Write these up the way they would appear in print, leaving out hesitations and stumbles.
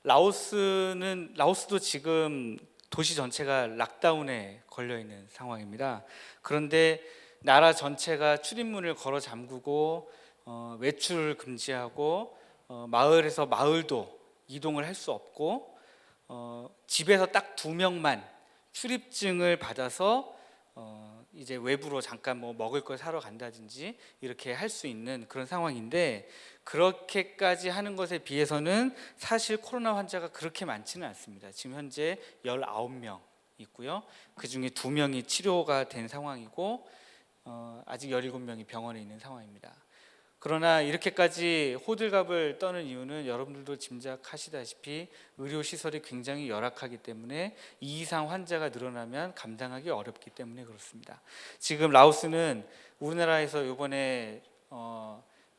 라오스도 지금 도시 전체가 락다운에 걸려 있는 상황입니다. 그런데 나라 전체가 출입문을 걸어 잠그고 외출을 금지하고 마을에서 마을도 이동을 할 수 없고 집에서 딱 2명만 출입증을 받아서 이제 외부로 잠깐 뭐 먹을 걸 사러 간다든지 이렇게 할 수 있는 그런 상황인데, 그렇게까지 하는 것에 비해서는 사실 코로나 환자가 그렇게 많지는 않습니다. 지금 현재 19명 있고요. 그 중에 2명이 치료가 된 상황이고 아직 17명이 병원에 있는 상황입니다. 그러나 이렇게까지 호들갑을 떠는 이유는 여러분들도 짐작하시다시피 의료시설이 굉장히 열악하기 때문에 이 이상 환자가 늘어나면 감당하기 어렵기 때문에 그렇습니다. 지금 라오스는 우리나라에서 이번에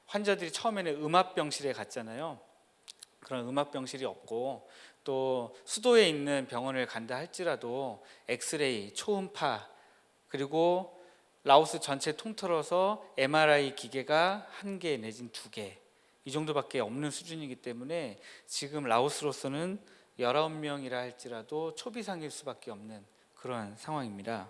환자들이 처음에는 음압병실에 갔잖아요. 그런 음압병실이 없고, 또 수도에 있는 병원을 간다 할지라도 엑스레이, 초음파, 그리고 라오스 전체 통틀어서 MRI 기계가 1개 내진 2개 이 정도밖에 없는 수준이기 때문에 지금 라오스로서는 19명이라 할지라도 초비상일 수밖에 없는 그런 상황입니다.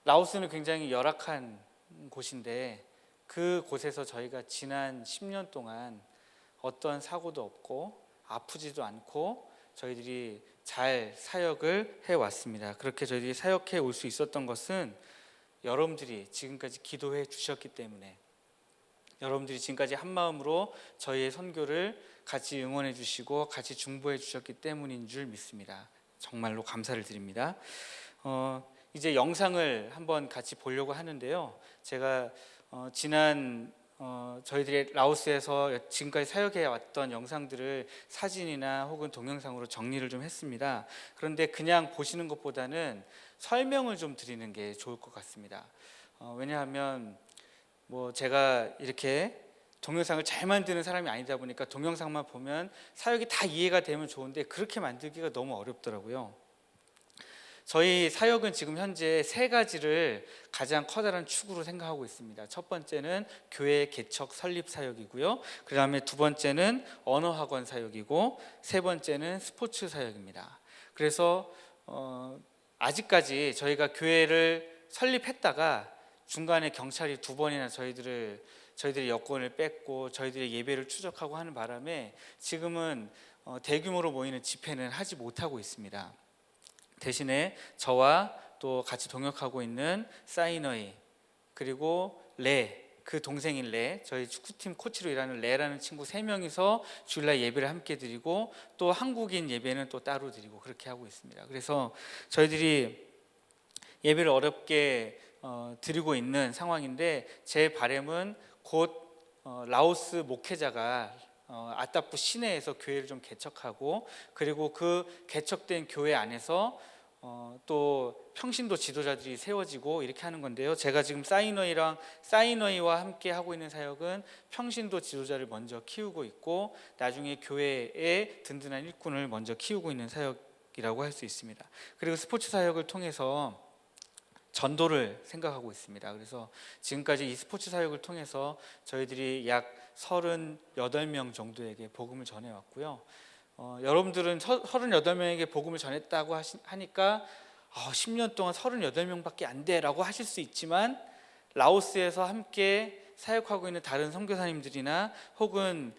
라오스는 굉장히 열악한 곳인데, 그 곳에서 저희가 지난 10년 동안 어떤 사고도 없고 아프지도 않고 저희들이 잘 사역을 해왔습니다. 그렇게 저희들이 사역해 올 수 있었던 것은 여러분들이 지금까지 기도해 주셨기 때문에, 여러분들이 지금까지 한 마음으로 저희의 선교를 같이 응원해 주시고 같이 중보해 주셨기 때문인 줄 믿습니다. 정말로 감사를 드립니다. 이제 영상을 한번 같이 보려고 하는데요. 제가 지난 저희들이 라오스에서 지금까지 사역해 왔던 영상들을 사진이나 혹은 동영상으로 정리를 좀 했습니다. 그런데 그냥 보시는 것보다는 설명을 좀 드리는 게 좋을 것 같습니다. 왜냐하면 뭐 제가 이렇게 동영상을 잘 만드는 사람이 아니다 보니까 동영상만 보면 사역이 다 이해가 되면 좋은데 그렇게 만들기가 너무 어렵더라고요. 저희 사역은 지금 현재 3가지를 가장 커다란 축으로 생각하고 있습니다. 첫 번째는 교회 개척 설립 사역이고요. 그 다음에 2번째는 언어학원 사역이고, 3번째는 스포츠 사역입니다. 그래서 아직까지 저희가 교회를 설립했다가 중간에 경찰이 2번이나 저희들의 여권을 뺏고 저희들의 예배를 추적하고 하는 바람에 지금은 대규모로 모이는 집회는 하지 못하고 있습니다. 대신에 저와 또 같이 동역하고 있는 사이너이, 그리고 그 동생인 저희 축구팀 코치로 일하는 레라는 친구 3명이서 주일날 예배를 함께 드리고, 또 한국인 예배는 또 따로 드리고 그렇게 하고 있습니다. 그래서 저희들이 예배를 어렵게 드리고 있는 상황인데, 제 바람은 곧 라오스 목회자가 아따푸 시내에서 교회를 좀 개척하고, 그리고 그 개척된 교회 안에서 또 평신도 지도자들이 세워지고 이렇게 하는 건데요. 제가 지금 사이너이와 함께 하고 있는 사역은 평신도 지도자를 먼저 키우고 있고, 나중에 교회의 든든한 일꾼을 먼저 키우고 있는 사역이라고 할 수 있습니다. 그리고 스포츠 사역을 통해서 전도를 생각하고 있습니다. 그래서 지금까지 이 스포츠 사역을 통해서 저희들이 약 38명 정도에게 복음을 전해왔고요. 여러분들은 38명에게 복음을 전했다고 하니까 10년 동안 38명밖에 안 돼라고 하실 수 있지만, 라오스에서 함께 사역하고 있는 다른 선교사님들이나 혹은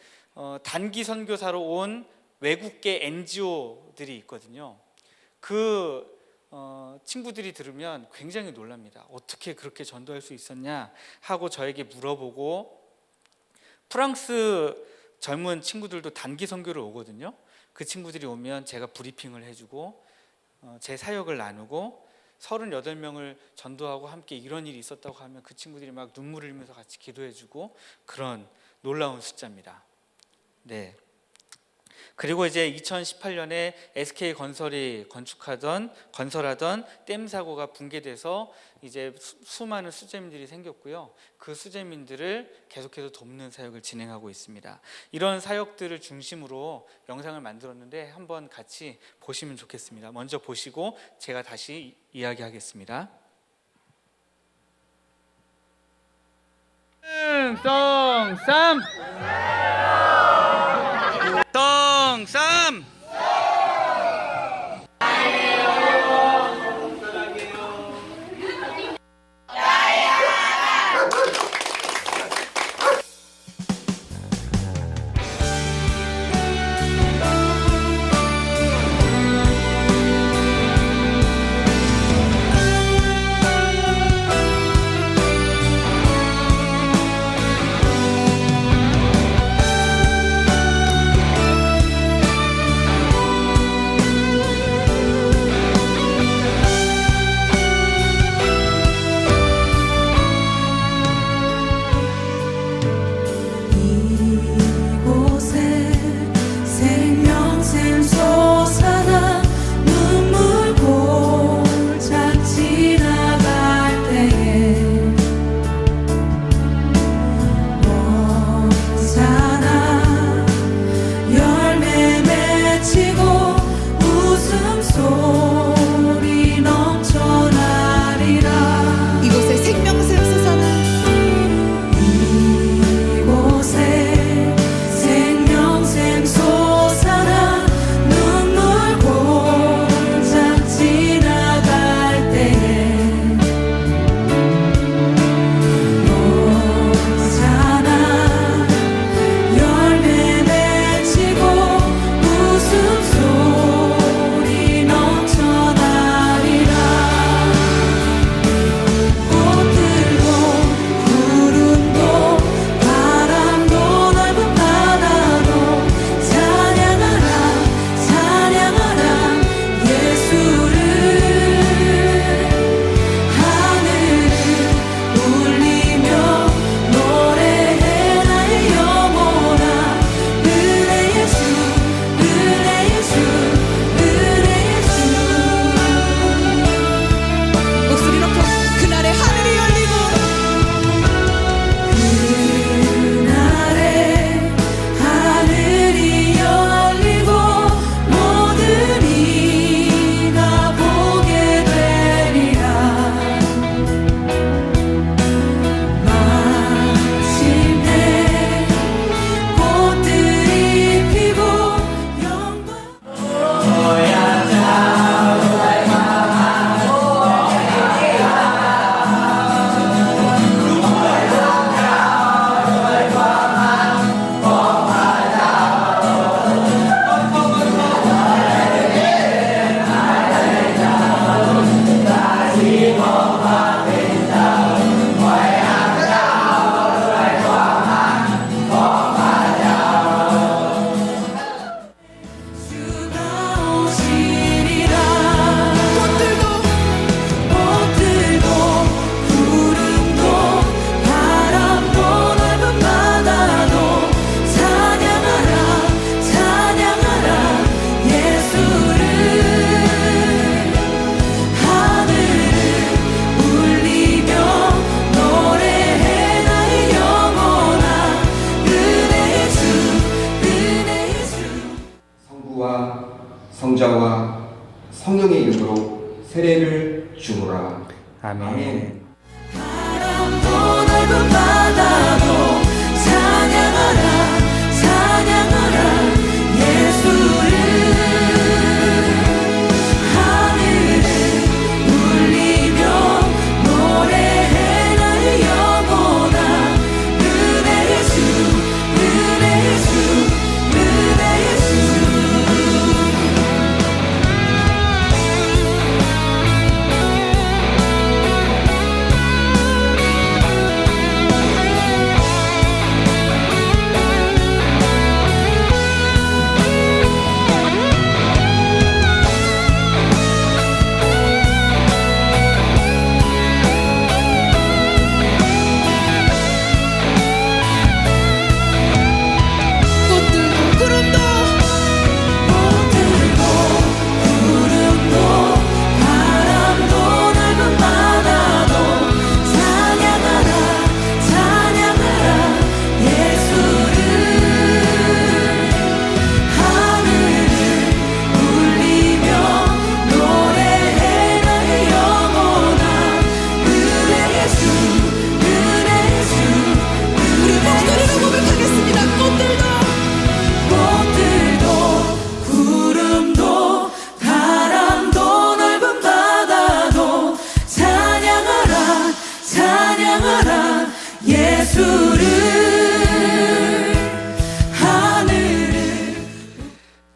단기 선교사로 온 외국계 NGO들이 있거든요. 그 친구들이 들으면 굉장히 놀랍니다. 어떻게 그렇게 전도할 수 있었냐 하고 저에게 물어보고, 프랑스 젊은 친구들도 단기 선교를 오거든요. 그 친구들이 오면 제가 브리핑을 해주고 제 사역을 나누고, 38명을 전도하고 함께 이런 일이 있었다고 하면 그 친구들이 막 눈물을 흘리면서 같이 기도해주고, 그런 놀라운 숫자입니다. 네. 그리고 이제 2018년에 SK 건설이 건설하던 댐 사고가 붕괴돼서 이제 수많은 수재민들이 생겼고요. 그 수재민들을 계속해서 돕는 사역을 진행하고 있습니다. 이런 사역들을 중심으로 영상을 만들었는데 한번 같이 보시면 좋겠습니다. 먼저 보시고 제가 다시 이야기하겠습니다. 성 3 성자와 성령의 이름으로 세례를 주노라. 아멘. 바람도 넓은 바다도 찬양하라 찬양하라 예수를 하늘을 울리며 노래해 나의 영혼아 은혜 예수 은혜 예수 은혜 예수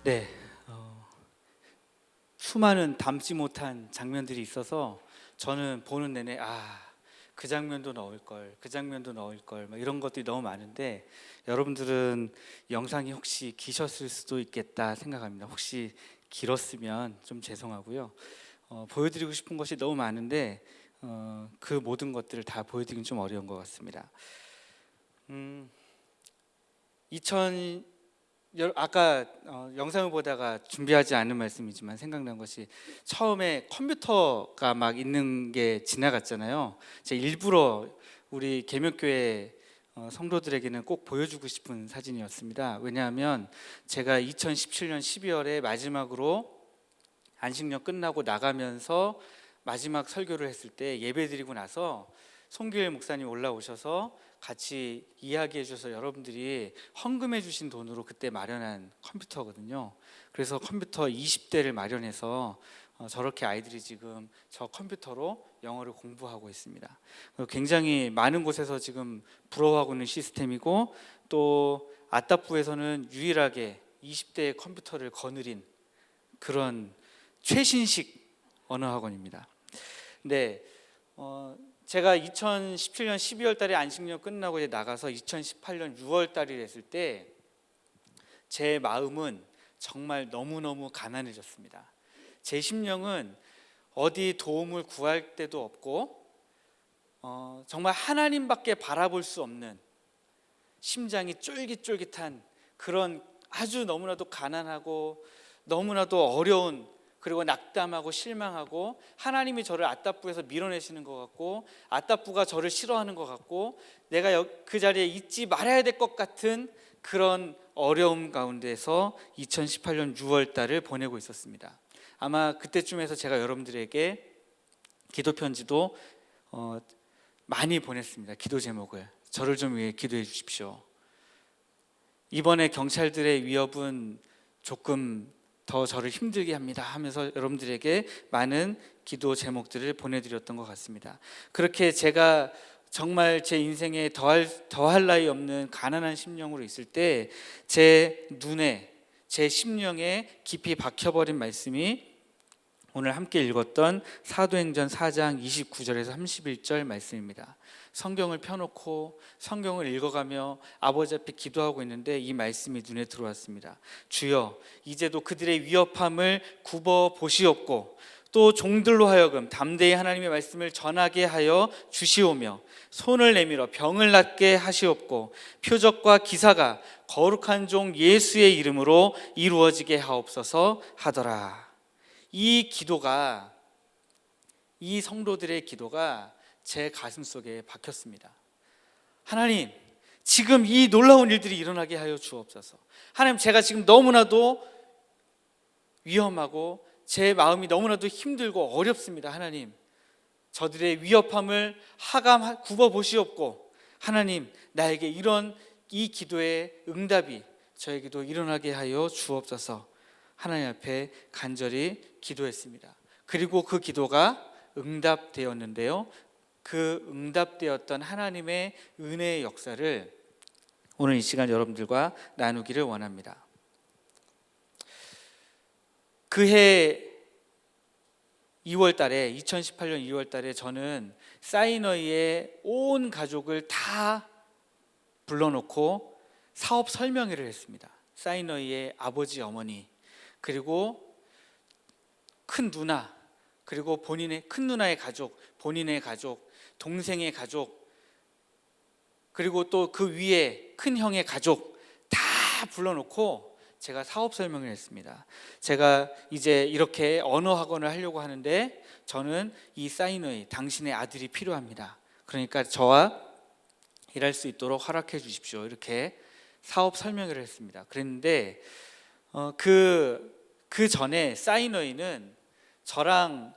네, 수많은 담지 못한 장면들이 있어서 저는 보는 내내 그 장면도 넣을 걸, 그 장면도 넣을 걸, 이런 것들이 너무 많은데 여러분들은 영상이 혹시 기셨을 수도 있겠다 생각합니다. 혹시 길었으면 좀 죄송하고요. 보여드리고 싶은 것이 너무 많은데 그 모든 것들을 다 보여드리긴 좀 어려운 것 같습니다. 아까 영상을 보다가 준비하지 않은 말씀이지만 생각난 것이 처음에 컴퓨터가 막 있는 게 지나갔잖아요. 제가 일부러 우리 계명교회 성도들에게는 꼭 보여주고 싶은 사진이었습니다. 왜냐하면 제가 2017년 12월에 마지막으로 안식년 끝나고 나가면서 마지막 설교를 했을 때 예배드리고 나서 송길 목사님 올라오셔서 같이 이야기해 주셔서 여러분들이 헌금해 주신 돈으로 그때 마련한 컴퓨터거든요. 그래서 컴퓨터 20대를 마련해서 저렇게 아이들이 지금 저 컴퓨터로 영어를 공부하고 있습니다. 굉장히 많은 곳에서 지금 부러워하고 있는 시스템이고 또 아따부에서는 유일하게 20대의 컴퓨터를 거느린 그런 최신식 언어학원입니다. 근데 제가 2017년 12월 달에 안식년 끝나고 이제 나가서 2018년 6월 달이 됐을 때 제 마음은 정말 너무너무 가난해졌습니다. 제 심령은 어디 도움을 구할 데도 없고 정말 하나님밖에 바라볼 수 없는 심장이 쫄깃쫄깃한 그런 아주 너무나도 가난하고 너무나도 어려운 그리고 낙담하고 실망하고 하나님이 저를 아따부에서 밀어내시는 것 같고 아따부가 저를 싫어하는 것 같고 내가 그 자리에 있지 말아야 될 것 같은 그런 어려움 가운데서 2018년 6월 달을 보내고 있었습니다. 아마 그때쯤에서 제가 여러분들에게 기도 편지도 많이 보냈습니다. 기도 제목을 저를 좀 위해 기도해 주십시오. 이번에 경찰들의 위협은 조금 더 저를 힘들게 합니다 하면서 여러분들에게 많은 기도 제목들을 보내드렸던 것 같습니다. 그렇게 제가 정말 제 인생에 더할 나위 없는 가난한 심령으로 있을 때 제 눈에 제 심령에 깊이 박혀버린 말씀이 오늘 함께 읽었던 사도행전 4장 29절에서 31절 말씀입니다. 성경을 펴놓고 성경을 읽어가며 아버지 앞에 기도하고 있는데 이 말씀이 눈에 들어왔습니다. 주여 이제도 그들의 위협함을 굽어 보시옵고 또 종들로 하여금 담대히 하나님의 말씀을 전하게 하여 주시오며 손을 내밀어 병을 낫게 하시옵고 표적과 기사가 거룩한 종 예수의 이름으로 이루어지게 하옵소서 하더라. 이 기도가, 이 성도들의 기도가 제 가슴 속에 박혔습니다. 하나님, 지금 이 놀라운 일들이 일어나게 하여 주옵소서. 하나님, 제가 지금 너무나도 위험하고 제 마음이 너무나도 힘들고 어렵습니다. 하나님, 저들의 위협함을 굽어 보시옵고 하나님, 나에게 이 기도의 응답이 저에게도 일어나게 하여 주옵소서. 하나님 앞에 간절히 기도했습니다. 그리고 그 기도가 응답되었는데요, 그 응답되었던 하나님의 은혜의 역사를 오늘 이 시간 여러분들과 나누기를 원합니다. 그해 2018년 2월 달에 저는 사이너이의 온 가족을 다 불러놓고 사업 설명회를 했습니다. 사이너이의 아버지, 어머니, 그리고 큰 누나, 그리고 본인의 큰 누나의 가족, 본인의 가족, 동생의 가족, 그리고 또 그 위에 큰 형의 가족 다 불러놓고 제가 사업 설명을 했습니다. 제가 이제 이렇게 언어 학원을 하려고 하는데 저는 이 사이너이, 당신의 아들이 필요합니다. 그러니까 저와 일할 수 있도록 허락해 주십시오. 이렇게 사업 설명회를 했습니다. 그랬는데 그 전에 사이너이는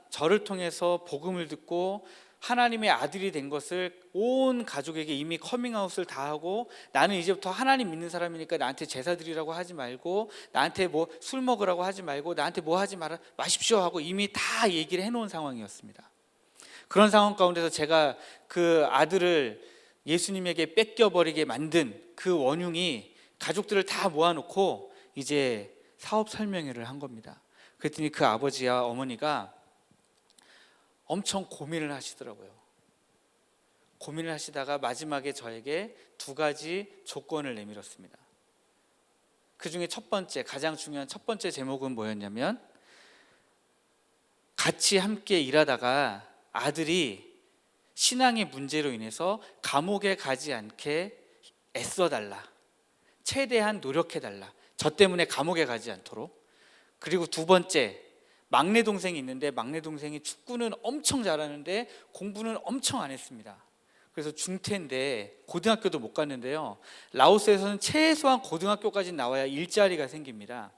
저를 통해서 복음을 듣고 하나님의 아들이 된 것을 온 가족에게 이미 커밍아웃을 다 하고, 나는 이제부터 하나님 믿는 사람이니까 나한테 제사 드리라고 하지 말고, 나한테 뭐 술 먹으라고 하지 말고, 나한테 뭐 하지 마십시오 하고 이미 다 얘기를 해놓은 상황이었습니다. 그런 상황 가운데서 제가 그 아들을 예수님에게 뺏겨버리게 만든 그 원흉이 가족들을 다 모아놓고 이제 사업 설명회를 한 겁니다. 그랬더니 그 아버지와 어머니가 엄청 고민을 하시더라고요. 고민을 하시다가 마지막에 저에게 2가지 조건을 내밀었습니다. 그 중에 가장 중요한 첫 번째 제목은 뭐였냐면, 같이 함께 일하다가 아들이 신앙의 문제로 인해서 감옥에 가지 않게 애써달라, 최대한 노력해달라, 저 때문에 감옥에 가지 않도록. 그리고 2번째, 막내 동생이 있는데 막내 동생이 축구는 엄청 잘하는데 공부는 엄청 안 했습니다. 그래서 중퇴인데 고등학교도 못 갔는데요, 라오스에서는 최소한 고등학교까지 나와야 일자리가 생깁니다.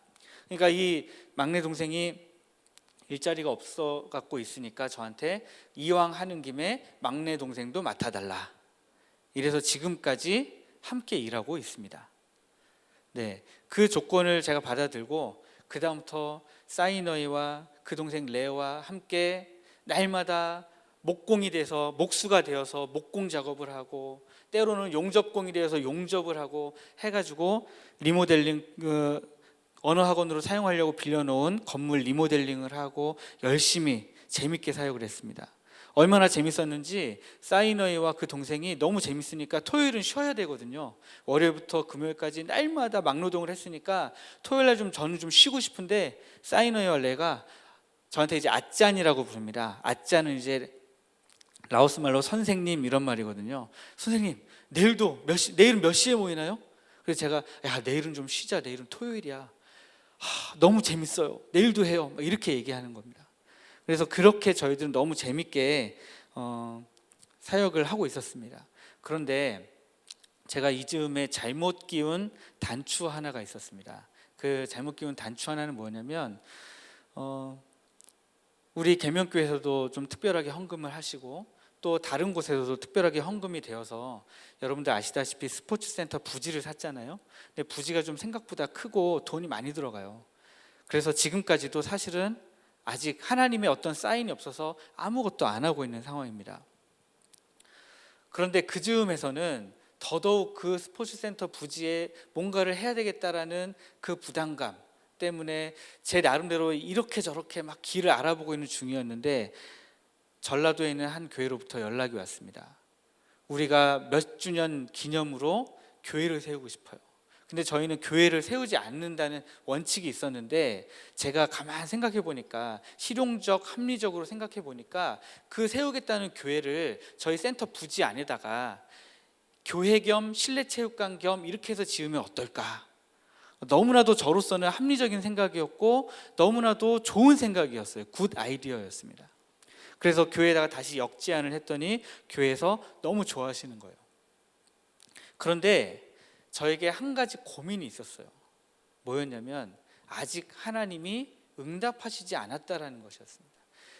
그러니까 이 막내 동생이 일자리가 없어 갖고 있으니까 저한테 이왕 하는 김에 막내 동생도 맡아달라, 이래서 지금까지 함께 일하고 있습니다. 네, 그 조건을 제가 받아들고 그 다음부터 사이너이와 그 동생 레오와 함께 날마다 목공이 돼서 목수가 되어서 목공 작업을 하고, 때로는 용접공이 되어서 용접을 하고 해가지고 리모델링, 언어 학원으로 사용하려고 빌려놓은 건물 리모델링을 하고 열심히 재밌게 사역을 했습니다. 얼마나 재밌었는지 사이너이와 그 동생이 너무 재밌으니까 토요일은 쉬어야 되거든요. 월요일부터 금요일까지 날마다 막노동을 했으니까 토요일날 저는 좀 쉬고 싶은데 사이너이와 레가 저한테 이제 아짠이라고 부릅니다. 아짠은 이제 라오스 말로 선생님 이런 말이거든요. 선생님, 내일은 몇 시에 모이나요? 그래서 제가 내일은 좀 쉬자, 내일은 토요일이야. 너무 재밌어요, 내일도 해요, 이렇게 얘기하는 겁니다. 그래서 그렇게 저희들은 너무 재밌게 사역을 하고 있었습니다. 그런데 제가 이 즈음에 잘못 끼운 단추 하나가 있었습니다. 그 잘못 끼운 단추 하나는 뭐냐면, 우리 계명교회에서도 좀 특별하게 헌금을 하시고 또 다른 곳에서도 특별하게 헌금이 되어서, 여러분들 아시다시피 스포츠센터 부지를 샀잖아요. 근데 부지가 좀 생각보다 크고 돈이 많이 들어가요. 그래서 지금까지도 사실은 아직 하나님의 어떤 사인이 없어서 아무것도 안 하고 있는 상황입니다. 그런데 그 즈음에서는 더더욱 그 스포츠센터 부지에 뭔가를 해야 되겠다라는 그 부담감 때문에 제 나름대로 이렇게 저렇게 막 길을 알아보고 있는 중이었는데, 전라도에 있는 한 교회로부터 연락이 왔습니다. 우리가 몇 주년 기념으로 교회를 세우고 싶어요. 근데 저희는 교회를 세우지 않는다는 원칙이 있었는데, 제가 가만 생각해 보니까, 실용적 합리적으로 생각해 보니까 그 세우겠다는 교회를 저희 센터 부지 안에다가 교회 겸 실내체육관 겸 이렇게 해서 지으면 어떨까? 너무나도 저로서는 합리적인 생각이었고 너무나도 좋은 생각이었어요. 굿 아이디어였습니다. 그래서 교회에다가 다시 역제안을 했더니 교회에서 너무 좋아하시는 거예요. 그런데 저에게 한 가지 고민이 있었어요. 뭐였냐면, 아직 하나님이 응답하시지 않았다라는 것이었습니다.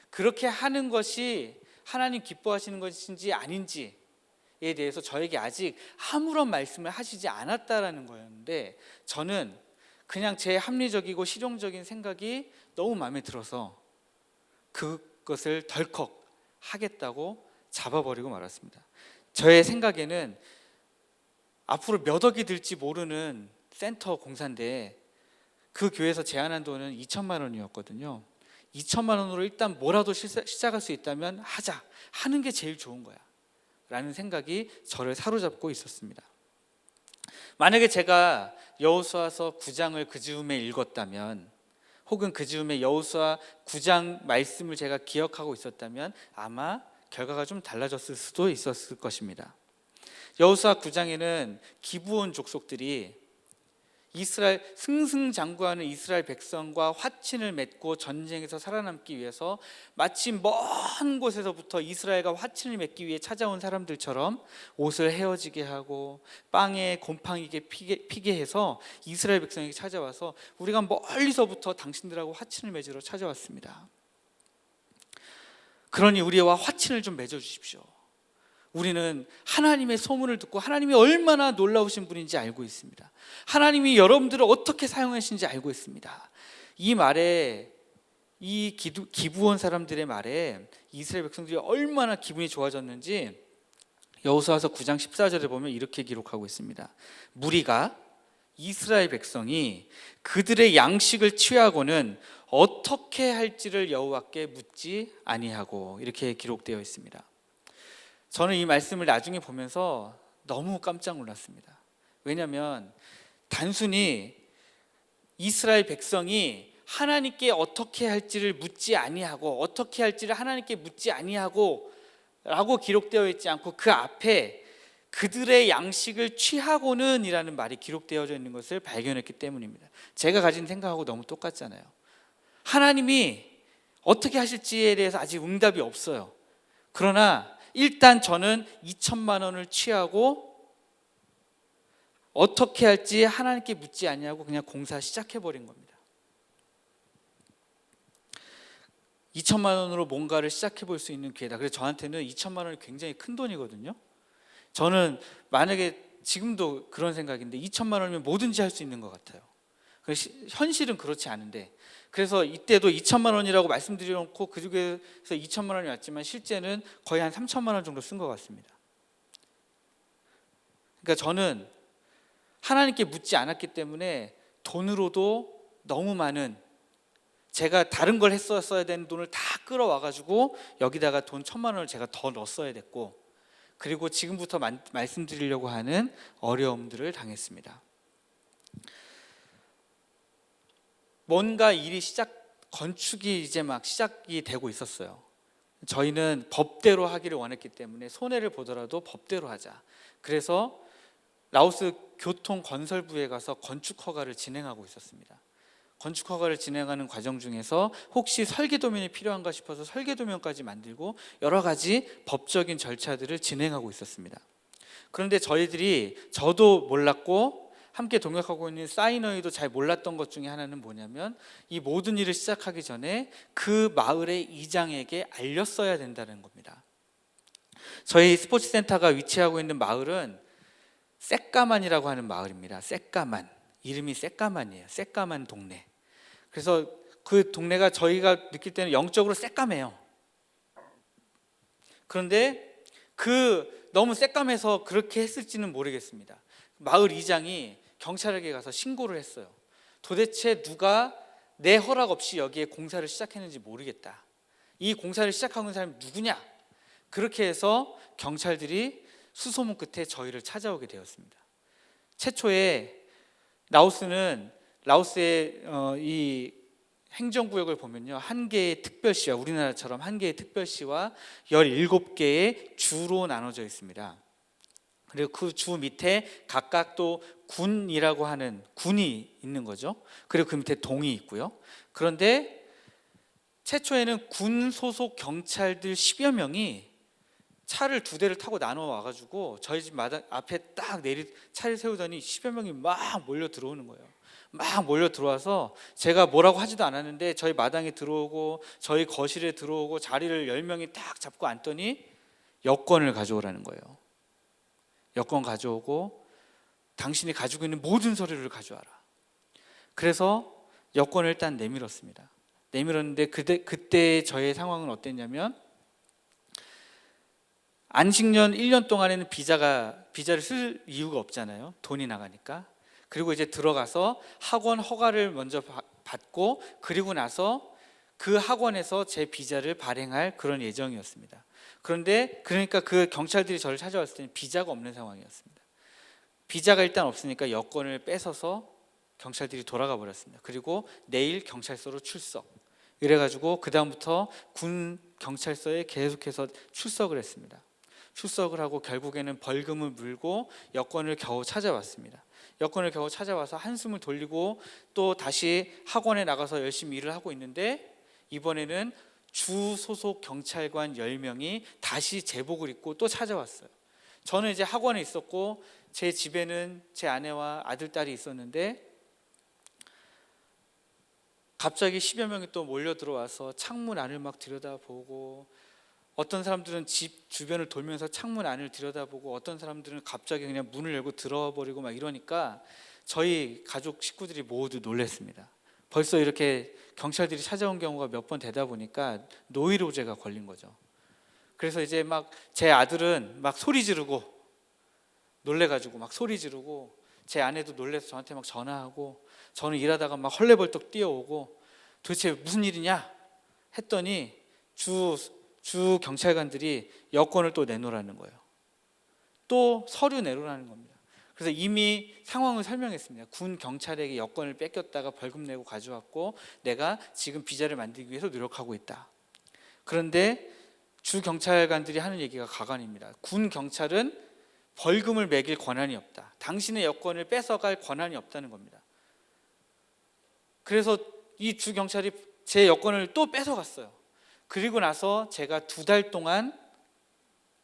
그렇게 하는 것이 하나님 기뻐하시는 것인지 아닌지에 대해서 저에게 아직 아무런 말씀을 하시지 않았다라는 거였는데, 저는 그냥 제 합리적이고 실용적인 생각이 너무 마음에 들어서 그것을 덜컥 하겠다고 잡아버리고 말았습니다. 저의 생각에는 앞으로 몇 억이 들지 모르는 센터 공사인데 그 교회에서 제안한 돈은 2천만 원이었거든요. 2천만 원으로 일단 뭐라도 시작할 수 있다면 하자, 하는 게 제일 좋은 거야 라는 생각이 저를 사로잡고 있었습니다. 만약에 제가 여호수아서 9장을 그 즈음에 읽었다면, 혹은 그 즈음에 여호수아 9장 말씀을 제가 기억하고 있었다면 아마 결과가 좀 달라졌을 수도 있었을 것입니다. 여호수아 9장에는 기브온 족속들이 이스라엘 승승장구하는 이스라엘 백성과 화친을 맺고 전쟁에서 살아남기 위해서 마치 먼 곳에서부터 이스라엘과 화친을 맺기 위해 찾아온 사람들처럼 옷을 헤어지게 하고 빵에 곰팡이게 피게 해서 이스라엘 백성에게 찾아와서 우리가 멀리서부터 당신들하고 화친을 맺으러 찾아왔습니다. 그러니 우리와 화친을 좀 맺어 주십시오. 우리는 하나님의 소문을 듣고 하나님이 얼마나 놀라우신 분인지 알고 있습니다. 하나님이 여러분들을 어떻게 사용하시는지 알고 있습니다. 이 말에, 이 기브온 사람들의 말에 이스라엘 백성들이 얼마나 기분이 좋아졌는지 여호수아서 9장 14절에 보면 이렇게 기록하고 있습니다. 무리가, 이스라엘 백성이 그들의 양식을 취하고는 어떻게 할지를 여호와께 묻지 아니하고, 이렇게 기록되어 있습니다. 저는 이 말씀을 나중에 보면서 너무 깜짝 놀랐습니다. 왜냐하면 단순히 이스라엘 백성이 하나님께 어떻게 할지를 묻지 아니하고, 어떻게 할지를 하나님께 묻지 아니하고 라고 기록되어 있지 않고 그 앞에 그들의 양식을 취하고는 이라는 말이 기록되어져 있는 것을 발견했기 때문입니다. 제가 가진 생각하고 너무 똑같잖아요. 하나님이 어떻게 하실지에 대해서 아직 응답이 없어요. 그러나 일단 저는 2천만 원을 취하고 어떻게 할지 하나님께 묻지 아니하고 그냥 공사 시작해버린 겁니다. 2천만 원으로 뭔가를 시작해볼 수 있는 기회다. 그래서 저한테는 2천만 원이 굉장히 큰 돈이거든요. 저는 만약에 지금도 그런 생각인데 2천만 원이면 뭐든지 할 수 있는 것 같아요. 현실은 그렇지 않은데, 그래서 이때도 2천만 원이라고 말씀드려놓고 그 중에서 2천만 원이 왔지만 실제는 거의 한 3천만 원 정도 쓴 것 같습니다. 그러니까 저는 하나님께 묻지 않았기 때문에 돈으로도 너무 많은, 제가 다른 걸 했었어야 되는 돈을 다 끌어와가지고 여기다가 돈 1,000만 원을 제가 더 넣었어야 됐고, 그리고 지금부터 말씀드리려고 하는 어려움들을 당했습니다. 뭔가 일이 건축이 이제 막 시작이 되고 있었어요. 저희는 법대로 하기를 원했기 때문에 손해를 보더라도 법대로 하자. 그래서 라오스 교통건설부에 가서 건축 허가를 진행하고 있었습니다. 건축 허가를 진행하는 과정 중에서 혹시 설계도면이 필요한가 싶어서 설계도면까지 만들고 여러 가지 법적인 절차들을 진행하고 있었습니다. 그런데 저도 몰랐고 함께 동역하고 있는 사이너이도 잘 몰랐던 것 중에 하나는 뭐냐면, 이 모든 일을 시작하기 전에 그 마을의 이장에게 알렸어야 된다는 겁니다. 저희 스포츠센터가 위치하고 있는 마을은 새까만이라고 하는 마을입니다. 새까만, 이름이 새까만이에요. 새까만 동네. 그래서 그 동네가 저희가 느낄 때는 영적으로 새까매요. 그런데 너무 새까매서 그렇게 했을지는 모르겠습니다. 마을 이장이 경찰에게 가서 신고를 했어요. 도대체 누가 내 허락 없이 여기에 공사를 시작했는지 모르겠다. 이 공사를 시작한 사람이 누구냐? 그렇게 해서 경찰들이 수소문 끝에 저희를 찾아오게 되었습니다. 최초에 라오스의 이 행정구역을 보면요, 한 개의 특별시와, 우리나라처럼 한 개의 특별시와 17개의 주로 나눠져 있습니다. 그리고 그 주 밑에 각각 또 군이라고 하는 군이 있는 거죠. 그리고 그 밑에 동이 있고요. 그런데 최초에는 군 소속 경찰들 10여 명이 차를 2대를 타고 나눠 와가지고 저희 집 마당 앞에 딱 차를 세우더니 10여 명이 막 몰려 들어오는 거예요. 막 몰려 들어와서 제가 뭐라고 하지도 않았는데 저희 마당에 들어오고 저희 거실에 들어오고 자리를 10명이 딱 잡고 앉더니 여권을 가져오라는 거예요. 여권 가져오고 당신이 가지고 있는 모든 서류를 가져와라. 그래서 여권을 일단 내밀었습니다. 내밀었는데 그때 저의 상황은 어땠냐면 안식년 1년 동안에는 비자를 쓸 이유가 없잖아요. 돈이 나가니까. 그리고 이제 들어가서 학원 허가를 먼저 받고 그리고 나서 그 학원에서 제 비자를 발행할 그런 예정이었습니다. 그러니까 그 경찰들이 저를 찾아왔을 때는 비자가 없는 상황이었습니다. 비자가 일단 없으니까 여권을 뺏어서 경찰들이 돌아가 버렸습니다. 그리고 내일 경찰서로 출석. 이래가지고 그 다음부터 군 경찰서에 계속해서 출석을 했습니다. 출석을 하고 결국에는 벌금을 물고 여권을 겨우 찾아왔습니다. 여권을 겨우 찾아와서 한숨을 돌리고 또 다시 학원에 나가서 열심히 일을 하고 있는데 이번에는 주 소속 경찰관 10명이 다시 제복을 입고 또 찾아왔어요. 저는 이제 학원에 있었고 제 집에는 제 아내와 아들, 딸이 있었는데 갑자기 10여 명이 또 몰려 들어와서 창문 안을 막 들여다보고 어떤 사람들은 집 주변을 돌면서 창문 안을 들여다보고 어떤 사람들은 갑자기 그냥 문을 열고 들어와 버리고 막 이러니까 저희 가족 식구들이 모두 놀랐습니다. 벌써 이렇게 경찰들이 찾아온 경우가 몇 번 되다 보니까 노이로제가 걸린 거죠. 그래서 이제 막 제 아들은 막 소리 지르고 놀래가지고 막 소리 지르고 제 아내도 놀래서 저한테 막 전화하고 저는 일하다가 막 헐레벌떡 뛰어오고 도대체 무슨 일이냐 했더니 주 경찰관들이 여권을 또 내놓으라는 거예요. 또 서류 내놓으라는 겁니다. 그래서 이미 상황을 설명했습니다. 군 경찰에게 여권을 뺏겼다가 벌금 내고 가져왔고 내가 지금 비자를 만들기 위해서 노력하고 있다. 그런데 주 경찰관들이 하는 얘기가 가관입니다. 군 경찰은 벌금을 매길 권한이 없다. 당신의 여권을 뺏어갈 권한이 없다는 겁니다. 그래서 이 주 경찰이 제 여권을 또 뺏어갔어요. 그리고 나서 제가 2달 동안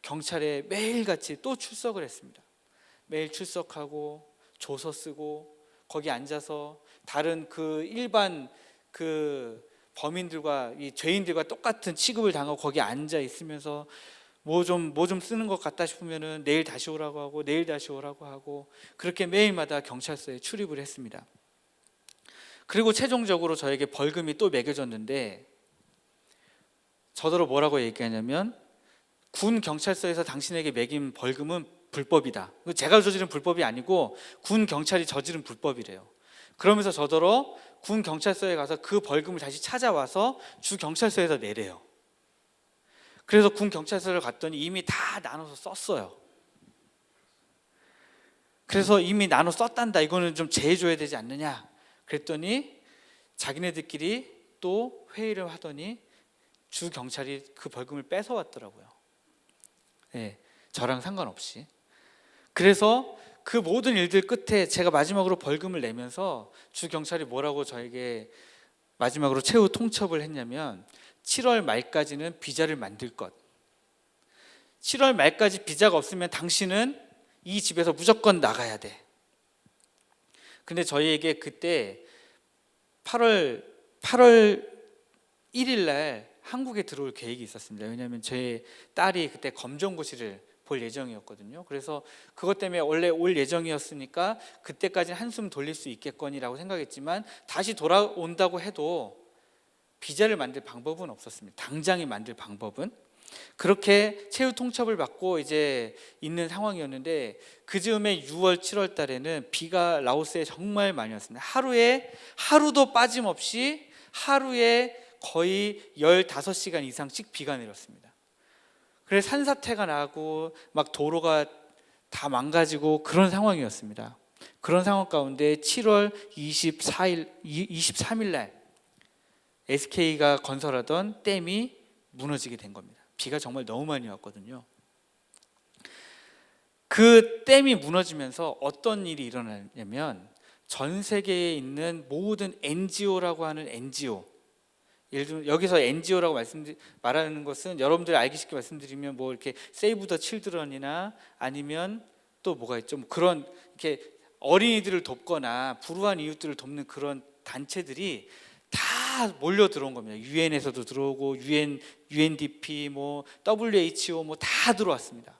경찰에 매일같이 또 출석을 했습니다. 매일 출석하고 조서 쓰고 거기 앉아서 다른 그 일반 그 범인들과 이 죄인들과 똑같은 취급을 당하고 거기 앉아 있으면서 뭐 좀 쓰는 것 같다 싶으면은 내일 다시 오라고 하고 내일 다시 오라고 하고 그렇게 매일마다 경찰서에 출입을 했습니다. 그리고 최종적으로 저에게 벌금이 또 매겨졌는데 저더러 뭐라고 얘기하냐면 군 경찰서에서 당신에게 매긴 벌금은 불법이다. 제가 저지른 불법이 아니고 군 경찰이 저지른 불법이래요. 그러면서 저더러 군 경찰서에 가서 그 벌금을 다시 찾아와서 주 경찰서에서 내래요. 그래서 군 경찰서를 갔더니 이미 다 나눠서 썼어요. 그래서 이미 나눠 썼단다. 이거는 좀 제해줘야 되지 않느냐. 그랬더니 자기네들끼리 또 회의를 하더니 주 경찰이 그 벌금을 뺏어왔더라고요. 네, 저랑 상관없이. 그래서 그 모든 일들 끝에 제가 마지막으로 벌금을 내면서 주 경찰이 뭐라고 저에게 마지막으로 최후 통첩을 했냐면 7월 말까지는 비자를 만들 것. 7월 말까지 비자가 없으면 당신은 이 집에서 무조건 나가야 돼. 근데 저희에게 그때 8월 1일 날 한국에 들어올 계획이 있었습니다. 왜냐하면 제 딸이 그때 검정고시를 볼 예정이었거든요. 그래서 그것 때문에 원래 올 예정이었으니까 그때까지는 한숨 돌릴 수 있겠거니라고 생각했지만 다시 돌아온다고 해도 비자를 만들 방법은 없었습니다. 당장에 만들 방법은. 그렇게 최후 통첩을 받고 이제 있는 상황이었는데 그 즈음에 6월, 7월 달에는 비가 라오스에 정말 많이 왔습니다. 하루도 빠짐없이 하루에 거의 15시간 이상씩 비가 내렸습니다. 그래서 산사태가 나고 막 도로가 다 망가지고 그런 상황이었습니다. 그런 상황 가운데 7월 23일 날 SK가 건설하던 댐이 무너지게 된 겁니다. 비가 정말 너무 많이 왔거든요. 그 댐이 무너지면서 어떤 일이 일어나냐면 전 세계에 있는 모든 NGO라고 하는 NGO, 예를 들면 여기서 NGO라고 말하는 것은 여러분들 알기 쉽게 말씀드리면 뭐 이렇게 세이브 더 칠드런이나 아니면 또 뭐가 있죠? 뭐 그런 이렇게 어린이들을 돕거나 불우한 이웃들을 돕는 그런 단체들이 다 몰려 들어온 겁니다. 유엔에서도 들어오고 UNDP, 뭐 WHO 뭐 다 들어왔습니다.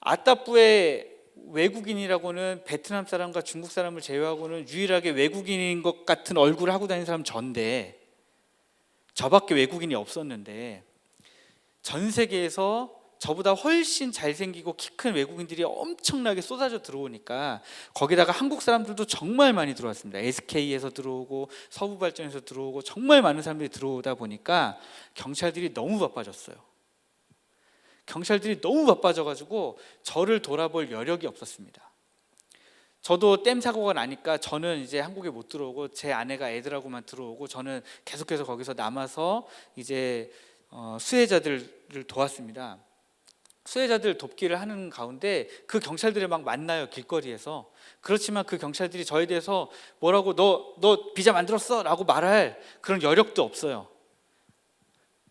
아따뿌의 외국인이라고는 베트남 사람과 중국 사람을 제외하고는 유일하게 외국인인 것 같은 얼굴을 하고 다니는 사람 전데 저밖에 외국인이 없었는데 전 세계에서 저보다 훨씬 잘생기고 키 큰 외국인들이 엄청나게 쏟아져 들어오니까 거기다가 한국 사람들도 정말 많이 들어왔습니다. SK에서 들어오고 서부발전에서 들어오고 정말 많은 사람들이 들어오다 보니까 경찰들이 너무 바빠졌어요. 경찰들이 너무 바빠져가지고 저를 돌아볼 여력이 없었습니다. 저도 댐 사고가 나니까 저는 이제 한국에 못 들어오고 제 아내가 애들하고만 들어오고 저는 계속해서 거기서 남아서 이제 수혜자들을 도왔습니다. 수혜자들 돕기를 하는 가운데 그 경찰들을 막 만나요, 길거리에서. 그렇지만 그 경찰들이 저에 대해서 뭐라고 너 비자 만들었어? 라고 말할 그런 여력도 없어요.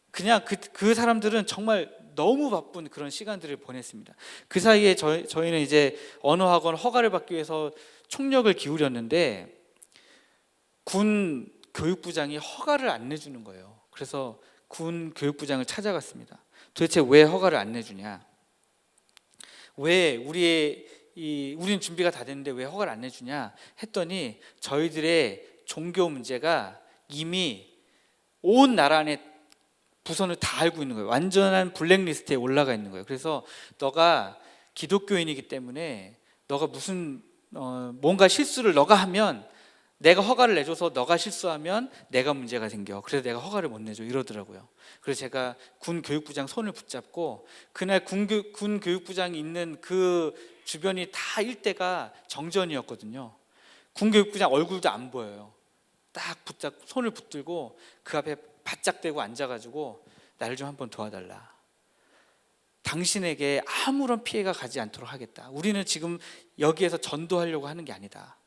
그냥 그 사람들은 정말 너무 바쁜 그런 시간들을 보냈습니다. 그 사이에 저희는 이제 언어학원 허가를 받기 위해서 총력을 기울였는데 군 교육부장이 허가를 안 내주는 거예요. 그래서 군 교육부장을 찾아갔습니다. 도대체 왜 허가를 안 내주냐? 왜 우리는 준비가 다 됐는데 왜 허가를 안 내주냐? 했더니 저희들의 종교 문제가 이미 온 나라 안에 부서는 다 알고 있는 거예요. 완전한 블랙리스트에 올라가 있는 거예요. 그래서 너가 기독교인이기 때문에 너가 무슨 뭔가 실수를 너가 하면 내가 허가를 내줘서 너가 실수하면 내가 문제가 생겨. 그래서 내가 허가를 못 내줘 이러더라고요. 그래서 제가 군 교육부장 손을 붙잡고 그날 군 교육부장이 있는 그 주변이 다 일대가 정전이었거든요. 군 교육부장 얼굴도 안 보여요. 딱 손을 붙들고 그 앞에 바짝 대고 앉아가지고 나를 좀 한번 도와달라. 당신에게 아무런 피해가 가지 않도록 하겠다. 우리는 지금 여기에서 전도하려고 하는 게 아니다.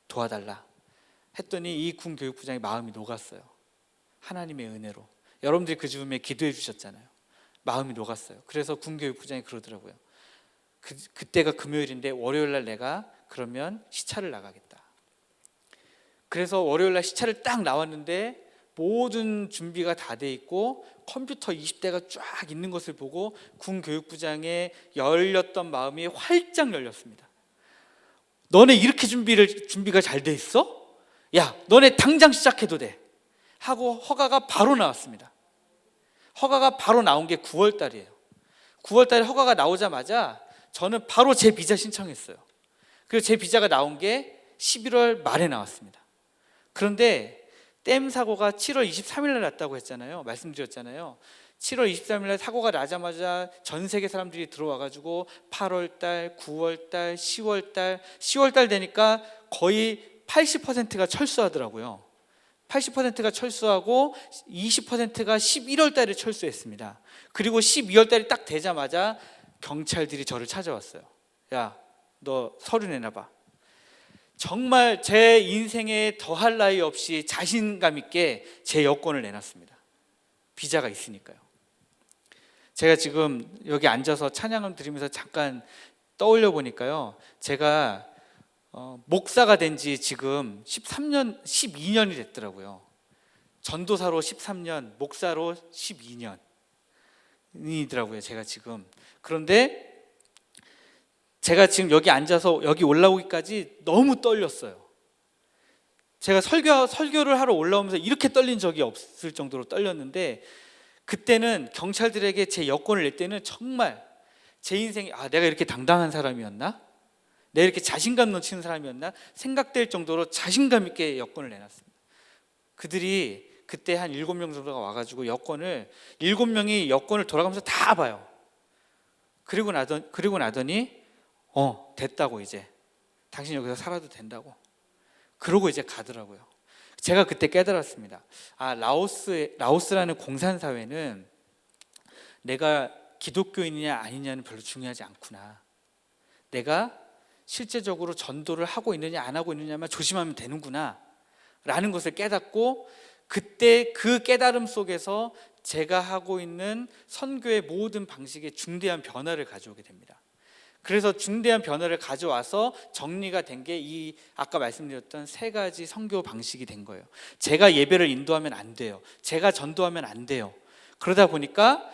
도와달라. 했더니 이 군 교육부장의 마음이 녹았어요. 하나님의 은혜로. 여러분들이 그 즈음에 기도해 주셨잖아요. 마음이 녹았어요. 그래서 군 교육부장이 그러더라고요. 그때가 금요일인데 월요일 날 내가 그러면 시차를 나가겠다. 그래서 월요일 날 시차를 딱 나왔는데 모든 준비가 다 돼 있고 컴퓨터 20대가 쫙 있는 것을 보고 군 교육부장의 열렸던 마음이 활짝 열렸습니다. 너네 이렇게 준비가 잘 돼 있어? 야, 너네 당장 시작해도 돼 하고 허가가 바로 나왔습니다. 허가가 바로 나온 게 9월 달이에요. 9월 달에 허가가 나오자마자 저는 바로 제 비자 신청했어요. 그래서 제 비자가 나온 게 11월 말에 나왔습니다. 그런데 댐 사고가 7월 23일 날 났다고 했잖아요. 말씀드렸잖아요. 7월 23일 날 사고가 나자마자 전 세계 사람들이 들어와가지고 8월 달, 9월 달, 10월 달 되니까 거의 80%가 철수하더라고요. 80%가 철수하고 20%가 11월 달에 철수했습니다. 그리고 12월 달이 딱 되자마자 경찰들이 저를 찾아왔어요. 야, 너 서류 내놔봐. 정말 제 인생에 더할 나위 없이 자신감 있게 제 여권을 내놨습니다. 비자가 있으니까요. 제가 지금 여기 앉아서 찬양을 드리면서 잠깐 떠올려 보니까요. 제가 목사가 된 지 지금 12년이 됐더라고요. 전도사로 13년, 목사로 12년이더라고요. 제가 지금. 그런데 제가 지금 여기 앉아서 여기 올라오기까지 너무 떨렸어요. 제가 설교를 하러 올라오면서 이렇게 떨린 적이 없을 정도로 떨렸는데 그때는 경찰들에게 제 여권을 낼 때는 정말 제 인생에 내가 이렇게 당당한 사람이었나? 내가 이렇게 자신감 넘치는 사람이었나? 생각될 정도로 자신감 있게 여권을 내놨습니다. 그들이 그때 한 7명 정도가 와가지고 7명이 여권을 돌아가면서 다 봐요. 그리고 나더니 됐다고 이제 당신 여기서 살아도 된다고. 그러고 이제 가더라고요. 제가 그때 깨달았습니다. 라오스라는 공산사회는 내가 기독교인이냐 아니냐는 별로 중요하지 않구나. 내가 실제적으로 전도를 하고 있느냐 안 하고 있느냐만 조심하면 되는구나 라는 것을 깨닫고 그때 그 깨달음 속에서 제가 하고 있는 선교의 모든 방식에 중대한 변화를 가져오게 됩니다. 그래서 중대한 변화를 가져와서 정리가 된 게 이 아까 말씀드렸던 3가지 선교 방식이 된 거예요. 제가 예배를 인도하면 안 돼요. 제가 전도하면 안 돼요. 그러다 보니까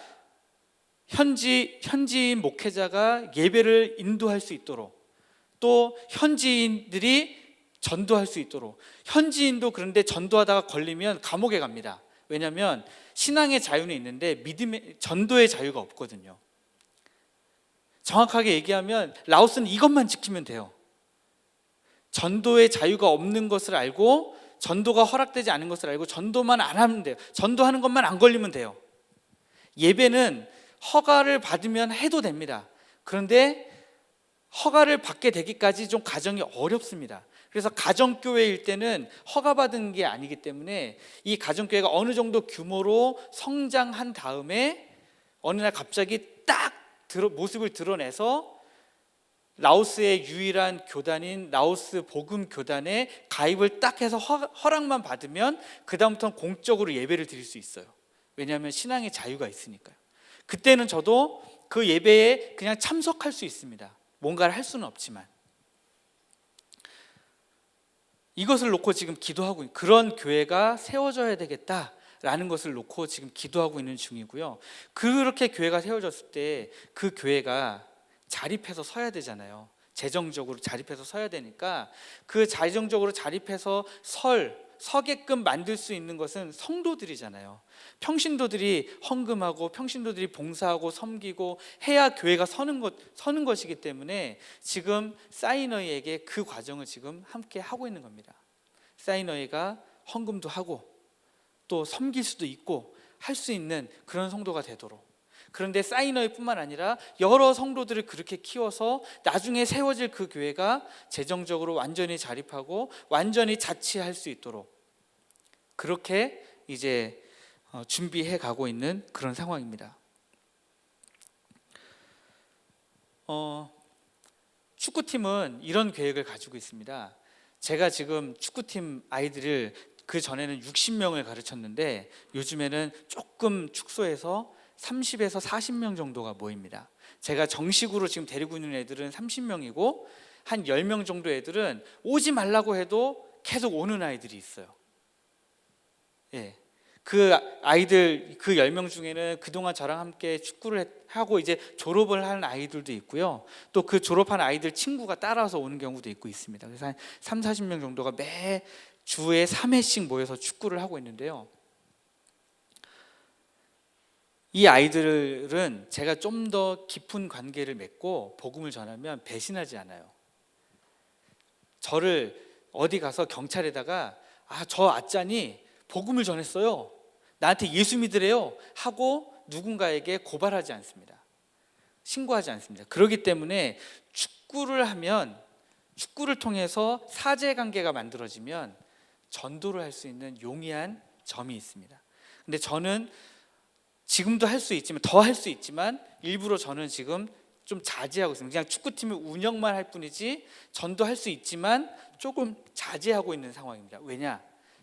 현지인 목회자가 예배를 인도할 수 있도록, 또 현지인들이 전도할 수 있도록. 현지인도 그런데 전도하다가 걸리면 감옥에 갑니다. 왜냐하면 신앙의 자유는 있는데 전도의 자유가 없거든요. 정확하게 얘기하면 라오스는 이것만 지키면 돼요. 전도의 자유가 없는 것을 알고, 전도가 허락되지 않은 것을 알고 전도만 안 하면 돼요. 전도하는 것만 안 걸리면 돼요. 예배는 허가를 받으면 해도 됩니다. 그런데 허가를 받게 되기까지 좀 과정이 어렵습니다. 그래서 가정교회일 때는 허가받은 게 아니기 때문에 이 가정교회가 어느 정도 규모로 성장한 다음에 어느 날 갑자기 딱 모습을 드러내서 라오스의 유일한 교단인 라오스 복음 교단에 가입을 딱 해서 허락만 받으면 그 다음부터는 공적으로 예배를 드릴 수 있어요. 왜냐하면 신앙의 자유가 있으니까요. 그때는 저도 그 예배에 그냥 참석할 수 있습니다. 뭔가를 할 수는 없지만. 이것을 놓고 지금 기도하고, 그런 교회가 세워져야 되겠다라는 것을 놓고 지금 기도하고 있는 중이고요. 그렇게 교회가 세워졌을 때 그 교회가 자립해서 서야 되잖아요. 재정적으로 자립해서 서야 되니까 그 재정적으로 자립해서 서게끔 만들 수 있는 것은 성도들이잖아요. 평신도들이 헌금하고 평신도들이 봉사하고 섬기고 해야 교회가 서는 것이기 때문에 지금 사이너이에게 그 과정을 지금 함께 하고 있는 겁니다. 사이너이가 헌금도 하고 또 섬길 수도 있고 할 수 있는 그런 성도가 되도록. 그런데 사이너이뿐만 아니라 여러 성도들을 그렇게 키워서 나중에 세워질 그 교회가 재정적으로 완전히 자립하고 완전히 자치할 수 있도록 그렇게 이제 준비해 가고 있는 그런 상황입니다. 축구팀은 이런 계획을 가지고 있습니다. 제가 지금 축구팀 아이들을 그 전에는 60명을 가르쳤는데 요즘에는 조금 축소해서 30에서 40명 정도가 모입니다. 제가 정식으로 지금 데리고 있는 애들은 30명이고 한 10명 정도 애들은 오지 말라고 해도 계속 오는 아이들이 있어요. 예. 그 아이들 그 10명 중에는 그동안 저랑 함께 축구를 하고 이제 졸업을 하는 아이들도 있고요. 또 그 졸업한 아이들 친구가 따라서 오는 경우도 있고 있습니다. 그래서 한 3, 40명 정도가 매 주에 3회씩 모여서 축구를 하고 있는데요. 이 아이들은 제가 좀 더 깊은 관계를 맺고 복음을 전하면 배신하지 않아요. 저를 어디 가서 경찰에다가 저 아짠이 복음을 전했어요, 나한테 예수 믿으래요 하고 누군가에게 고발하지 않습니다. 신고하지 않습니다. 그렇기 때문에 축구를 하면, 축구를 통해서 사제관계가 만들어지면 전도를 할 수 있는 용이한 점이 있습니다. 근데 저는 지금도 할 수 있지만, 더 할 수 있지만 일부러 저는 지금 좀 자제하고 있습니다. 그냥 축구팀을 운영만 할 뿐이지 전도할 수 있지만 조금 자제하고 있는 상황입니다. 왜냐?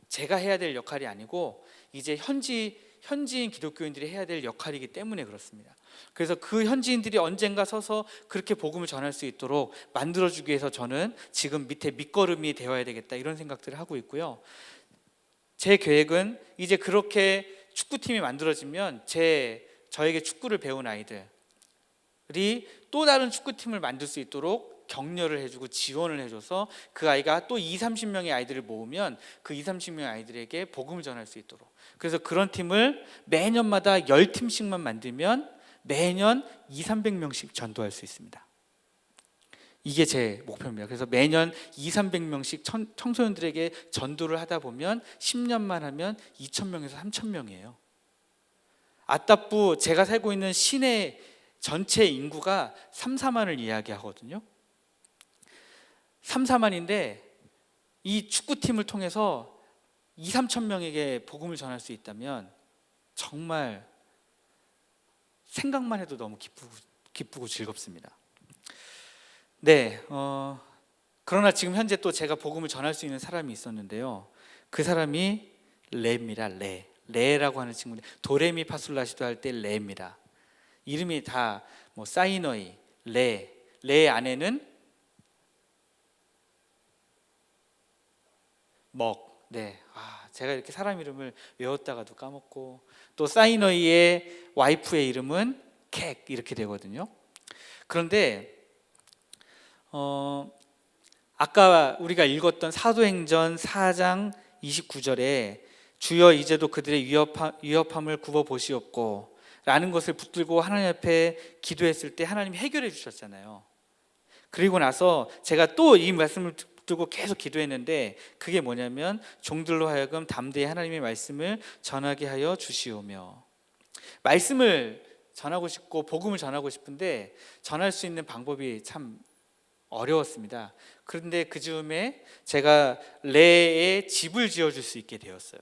제가 해야 될 역할이 아니고 이제 현지인 기독교인들이 해야 될 역할이기 때문에 그렇습니다. 그래서 그 현지인들이 언젠가 서서 그렇게 복음을 전할 수 있도록 만들어주기 위해서 저는 지금 밑에 밑거름이 되어야 되겠다, 이런 생각들을 하고 있고요. 제 계획은 이제 그렇게 축구팀이 만들어지면 저에게 축구를 배운 아이들이 또 다른 축구팀을 만들 수 있도록 격려를 해주고 지원을 해줘서 그 아이가 또 20-30명의 아이들을 모으면 그 20-30명의 아이들에게 복음을 전할 수 있도록, 그래서 그런 팀을 매년마다 10팀씩만 만들면 매년 200-300명씩 전도할 수 있습니다. 이게 제 목표입니다. 그래서 매년 200-300명씩 청소년들에게 전도를 하다 보면 10년만 하면 2,000명에서 3,000명이에요. 아따뿌 제가 살고 있는 시내 전체 인구가 3-4만을 이야기하거든요. 3-4만인데 이 축구팀을 통해서 2-3,000명에게 복음을 전할 수 있다면 정말 생각만 해도 너무 기쁘고 즐겁습니다. 네, 그러나 지금 현재 또 제가 복음을 전할 수 있는 사람이 있었는데요. 그 사람이 레입니다. 레라고 하는 친구인데 도레미 파솔라시도 할 때 레입니다. 이름이 다 뭐 사이너이, 레 안에는 먹. 제가 이렇게 사람 이름을 외웠다가도 까먹고, 또 사이너이의 와이프의 이름은 캑 이렇게 되거든요. 그런데 아까 우리가 읽었던 사도행전 4장 29절에 주여 이제도 그들의 위협함을 굽어 보시옵고 라는 것을 붙들고 하나님 앞에 기도했을 때 하나님이 해결해 주셨잖아요. 그리고 나서 제가 또 이 말씀을 붙들고 계속 기도했는데, 그게 뭐냐면 종들로 하여금 담대히 하나님의 말씀을 전하게 하여 주시오며. 말씀을 전하고 싶고 복음을 전하고 싶은데 전할 수 있는 방법이 참 어려웠습니다. 그런데 그 즈음에 제가 레에 집을 지어줄 수 있게 되었어요.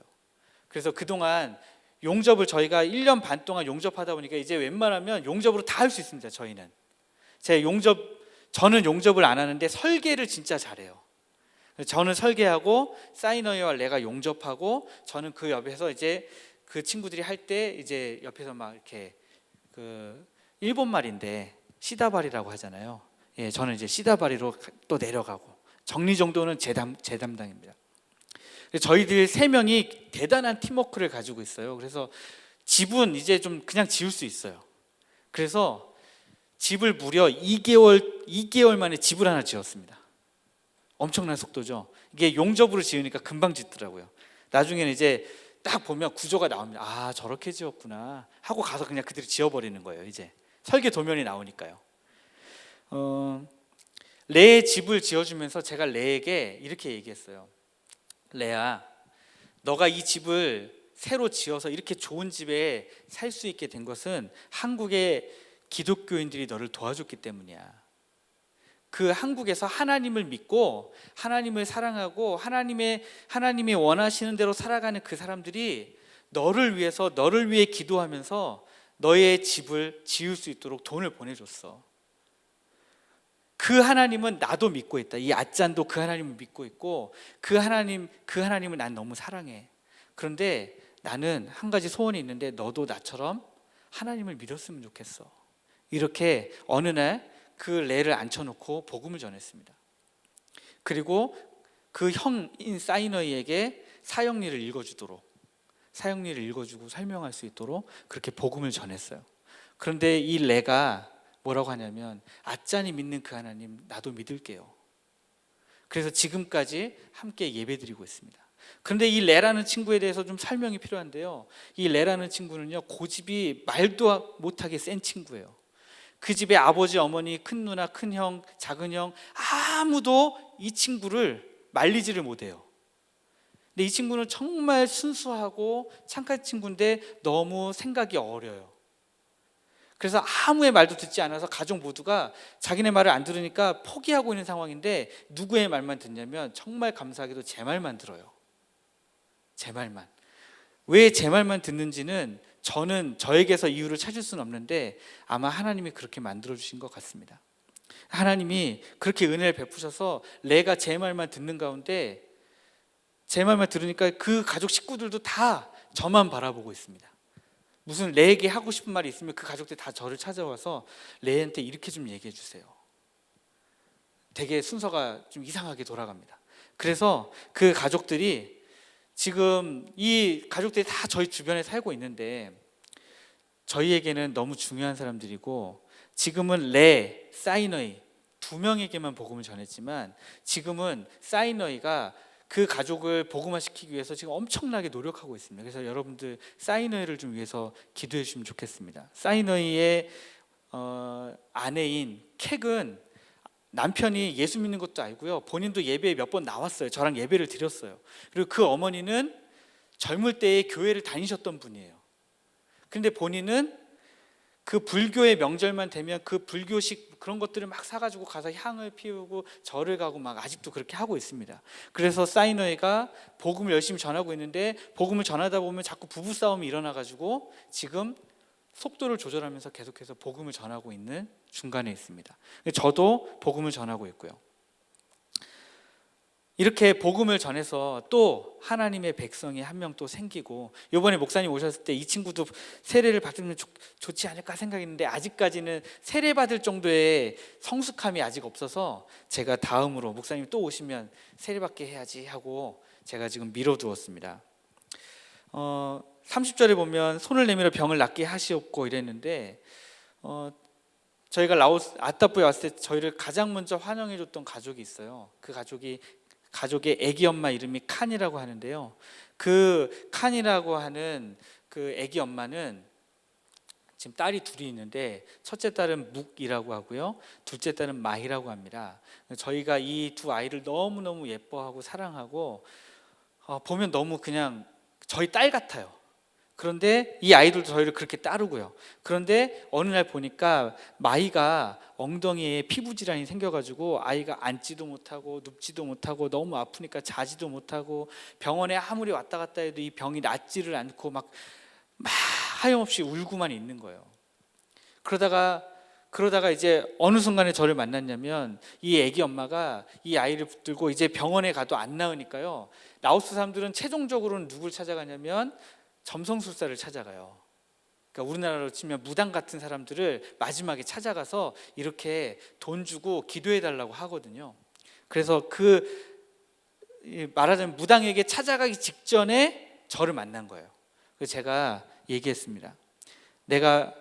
그래서 그동안 용접을 저희가 1년 반 동안 용접하다 보니까 이제 웬만하면 용접으로 다 할 수 있습니다. 저는 용접을 안 하는데 설계를 진짜 잘해요. 저는 설계하고 사이너이와 레가 용접하고, 저는 그 옆에서 이제 그 친구들이 할 때 이제 옆에서 막 이렇게 그 일본 말인데 시다바리라고 하잖아요. 저는 이제 시다바리로 또 내려가고, 정리 정도는 제 담당입니다. 저희들 3명이 대단한 팀워크를 가지고 있어요. 그래서 집은 이제 좀 그냥 지을 수 있어요. 그래서 집을 무려 2개월 만에 집을 하나 지었습니다. 엄청난 속도죠. 이게 용접으로 지으니까 금방 짓더라고요. 나중에는 이제 딱 보면 구조가 나옵니다. 아, 저렇게 지었구나 하고 가서 그냥 그대로 지어버리는 거예요. 이제 설계 도면이 나오니까요. 레의 집을 지어주면서 제가 레에게 이렇게 얘기했어요. 레야, 너가 이 집을 새로 지어서 이렇게 좋은 집에 살 수 있게 된 것은 한국의 기독교인들이 너를 도와줬기 때문이야. 그 한국에서 하나님을 믿고 하나님을 사랑하고 하나님이 원하시는 대로 살아가는 그 사람들이 너를 위해 기도하면서 너의 집을 지을 수 있도록 돈을 보내줬어. 그 하나님은 나도 믿고 있다. 이 아짠도 그 하나님을 믿고 있고 그 하나님을 난 너무 사랑해. 그런데 나는 한 가지 소원이 있는데 너도 나처럼 하나님을 믿었으면 좋겠어. 이렇게 어느 날 그 레를 앉혀놓고 복음을 전했습니다. 그리고 그 형인 사이너이에게 사형리를 읽어주고 설명할 수 있도록 그렇게 복음을 전했어요. 그런데 이 레가 뭐라고 하냐면, 아짠이 믿는 그 하나님 나도 믿을게요. 그래서 지금까지 함께 예배드리고 있습니다. 그런데 이 레라는 친구에 대해서 좀 설명이 필요한데요. 이 레라는 친구는요, 고집이 말도 못하게 센 친구예요. 그 집에 아버지, 어머니, 큰 누나, 큰 형, 작은 형 아무도 이 친구를 말리지를 못해요. 근데 이 친구는 정말 순수하고 착한 친구인데 너무 생각이 어려요. 그래서 아무의 말도 듣지 않아서 가족 모두가 자기네 말을 안 들으니까 포기하고 있는 상황인데, 누구의 말만 듣냐면 정말 감사하게도 제 말만 들어요. 제 말만. 왜 제 말만 듣는지는 저에게서 이유를 찾을 수는 없는데 아마 하나님이 그렇게 만들어주신 것 같습니다. 하나님이 그렇게 은혜를 베푸셔서 레가 제 말만 듣는 가운데, 제 말만 들으니까 그 가족 식구들도 다 저만 바라보고 있습니다. 무슨 레에게 하고 싶은 말이 있으면 그 가족들이 다 저를 찾아와서 레한테 이렇게 좀 얘기해 주세요. 되게 순서가 좀 이상하게 돌아갑니다. 그래서 그 가족들이 지금 이 가족들이 다 저희 주변에 살고 있는데 저희에게는 너무 중요한 사람들이고, 지금은 레, 사이너이 2명에게만 복음을 전했지만 지금은 사이너이가 그 가족을 복음화시키기 위해서 지금 엄청나게 노력하고 있습니다. 그래서 여러분들 사이너이를 좀 위해서 기도해 주시면 좋겠습니다. 사이너이의 아내인 캑은 남편이 예수 믿는 것도 알고요, 본인도 예배에 몇 번 나왔어요. 저랑 예배를 드렸어요. 그리고 그 어머니는 젊을 때에 교회를 다니셨던 분이에요. 그런데 본인은 그 불교의 명절만 되면 그 불교식 그런 것들을 막 사가지고 가서 향을 피우고 절을 가고 막 아직도 그렇게 하고 있습니다. 그래서 사이너이가 복음을 열심히 전하고 있는데, 복음을 전하다 보면 자꾸 부부싸움이 일어나가지고 지금 속도를 조절하면서 계속해서 복음을 전하고 있는 중간에 있습니다. 저도 복음을 전하고 있고요. 이렇게 복음을 전해서 또 하나님의 백성이 한 명 또 생기고, 이번에 목사님 오셨을 때 이 친구도 세례를 받으면 좋지 않을까 생각했는데 아직까지는 세례 받을 정도의 성숙함이 아직 없어서 제가 다음으로 목사님 또 오시면 세례 받게 해야지 하고 제가 지금 미뤄두었습니다. 30절에 보면 손을 내밀어 병을 낫게 하시옵고 이랬는데, 저희가 라오스 아따부에 왔을 때 저희를 가장 먼저 환영해 줬던 가족이 있어요. 그 가족의 아기 엄마 이름이 칸이라고 하는데요. 그 칸이라고 하는 그 아기 엄마는 지금 딸이 둘이 있는데, 첫째 딸은 묵이라고 하고요, 둘째 딸은 마희라고 합니다. 저희가 이 두 아이를 너무너무 예뻐하고 사랑하고, 보면 너무 그냥 저희 딸 같아요. 그런데 이 아이들도 저희를 그렇게 따르고요. 그런데 어느 날 보니까 마이가 엉덩이에 피부 질환이 생겨가지고 아이가 앉지도 못하고 눕지도 못하고 너무 아프니까 자지도 못하고, 병원에 아무리 왔다 갔다 해도 이 병이 낫지를 않고 막 하염없이 울고만 있는 거예요. 그러다가 이제 어느 순간에 저를 만났냐면, 이 아기 엄마가 이 아이를 붙들고 이제 병원에 가도 안 나으니까요, 라오스 사람들은 최종적으로는 누굴 찾아가냐면 점성술사를 찾아가요. 그러니까 우리나라로 치면 무당 같은 사람들을 마지막에 찾아가서 이렇게 돈 주고 기도해 달라고 하거든요. 그래서 말하자면 무당에게 찾아가기 직전에 저를 만난 거예요. 그래서 제가 얘기했습니다. 내가